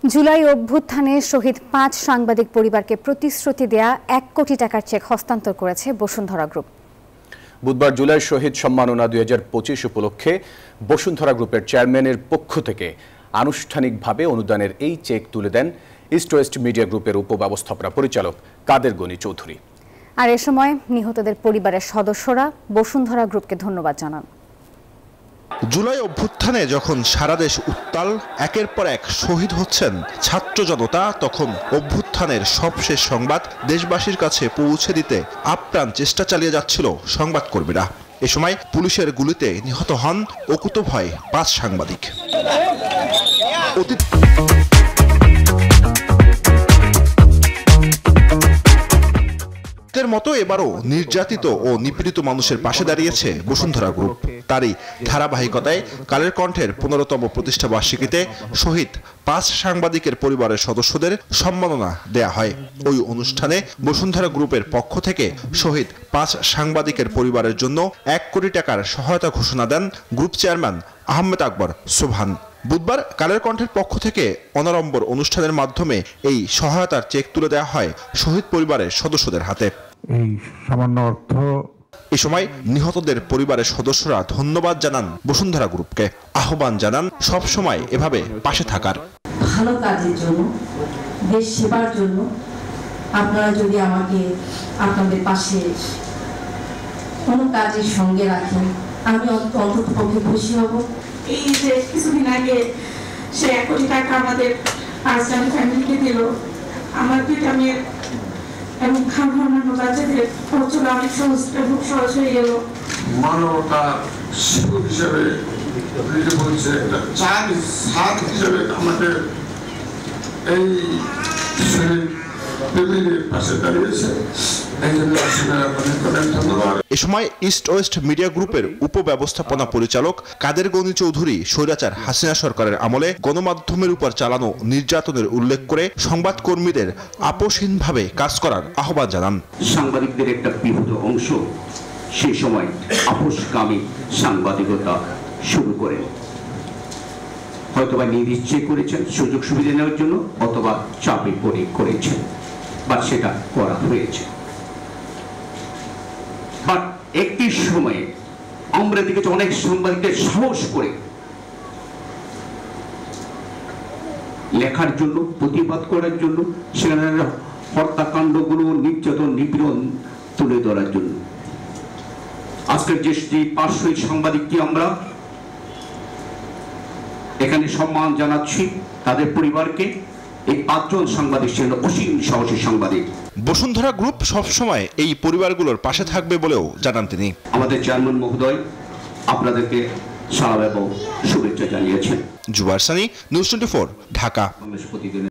জুলাই অভ্যুত্থানে শহীদ ৫ সাংবাদিক পরিবারকে প্রতিশ্রুতি দেয়া ১ কোটি টাকার চেক হস্তান্তর করেছে বসুন্ধরা গ্রুপ। বুধবার জুলাই শহীদ সম্মাননা ২০২৫ উপলক্ষে বসুন্ধরা গ্রুপের চেয়ারম্যানের পক্ষ থেকে আনুষ্ঠানিকভাবে অনুদানের এই চেক তুলে দেন ইস্ট ওয়েস্ট মিডিয়া গ্রুপের উপব্যবস্থাপনা পরিচালক কাদের গনি চৌধুরী। আর এ সময় নিহতদের পরিবারের সদস্যরা বসুন্ধরা গ্রুপকে ধন্যবাদ জানান। জুলাই অভ্যুত্থানে যখন সারা দেশ উত্তাল, একের পর এক শহীদ হচ্ছেন ছাত্র জনতা, তখন অভ্যুত্থানের সবশেষ সংবাদ দেশবাসীর কাছে পৌঁছে দিতে আপ্রাণ চেষ্টা চালিয়ে যাচ্ছিল সংবাদকর্মীরা। এ সময় পুলিশের গুলিতে নিহত হন অকুতোভয় ৫ সাংবাদিক। মতো এবারও নির্যাতিত ও নিপীড়িত মানুষের পাশে দাঁড়িয়েছে বসুন্ধরা গ্রুপ। তারই ধারাবাহিকতায় কালের কণ্ঠের ১৫তম প্রতিষ্ঠা বার্ষিকীতে শহীদ ৫ সাংবাদিকের পরিবারের সদস্যদের সম্মাননা দেয়া হয়। ওই অনুষ্ঠানে বসুন্ধরা গ্রুপের পক্ষ থেকে শহীদ ৫ সাংবাদিকের পরিবারের জন্য ১ কোটি টাকার সহায়তা ঘোষণা দেন গ্রুপ চেয়ারম্যান আহমেদ আকবর সোবহান। বুধবার কালের কণ্ঠের পক্ষ থেকে অনাড়ম্বর অনুষ্ঠানের মাধ্যমে এই সহায়তার চেক তুলে দেওয়া হয় শহীদ পরিবারের সদস্যদের হাতে। এই সামান্য অর্থ এ সময় নিহতদের পরিবারের সদস্যরা ধন্যবাদ জানান বসুন্ধরা গ্রুপকে, আহ্বান জানান সব সময় এভাবে পাশে থাকার। ভালো কাজের জন্য, দেশ সেবার জন্য আপনারা যদি আমাকে আপনাদের পাশে কোনো কাজের সঙ্গে রাখেন, আমি অন্ততপক্ষে খুশি হব। এই যে কিছুদিন আগে সে ১ কোটি টাকা আমাদের আর্সানি ফ্যামিলিকে দিল, আমার দুইটা মেয়ের এবং খাওয়ানো বাচ্চাদের খরচটা অনেক খুব সহজ হয়ে গেল। মানবতা শিশু হিসেবে বলছে একটা চাঁদ সাত হিসেবে আমাদের এই পাশে দাঁড়িয়েছে। এ সময় ইস্ট ওয়েস্ট মিডিয়া গ্রুপের উপব্যবস্থাপনা পরিচালক কাদের গনি চৌধুরী স্বৈরাচার হাসিনা সরকারের আমলে গণমাধ্যমের উপর চালানো নির্যাতনের উল্লেখ করে সংবাদকর্মীদের আপোষহীনভাবে কাজ করার আহ্বান জানান। সাংবাদিকদের একটা বৃহৎ অংশ সেই সময় আপোষকামী সাংবাদিকতা শুরু করেন, হয়তোবা নির্দিষ্ট করেছেন সুযোগ সুবিধা নেওয়ার জন্য, অথবা চাপে পড়ে করেছেন, বা সেটা করা হয়েছে। বাট একটি সময়ে আমরা দেখেছি অনেক সাংবাদিকদের সাহস করে লেখার জন্য, প্রতিবাদ করার জন্য, সেখানে হত্যাকাণ্ডগুলো, নির্যাতন, নিপীড়ন তুলে ধরার জন্য। আজকের যে ৫ শহীদ সাংবাদিককে আমরা এখানে সম্মান জানাচ্ছি, তাদের পরিবারকে। এই ৫ জন সাংবাদিক ছিলেন অসীম সাহসী সাংবাদিক। বসুন্ধরা গ্রুপ সবসময় এই পরিবারগুলোর পাশে থাকবে বলেও জানান তিনি। আমাদের চেয়ারম্যান মহোদয় আপনাদেরকে সালাম এবং শুভেচ্ছা জানিয়েছেন। জুবাইর সানি, নিউজ 24, ঢাকা।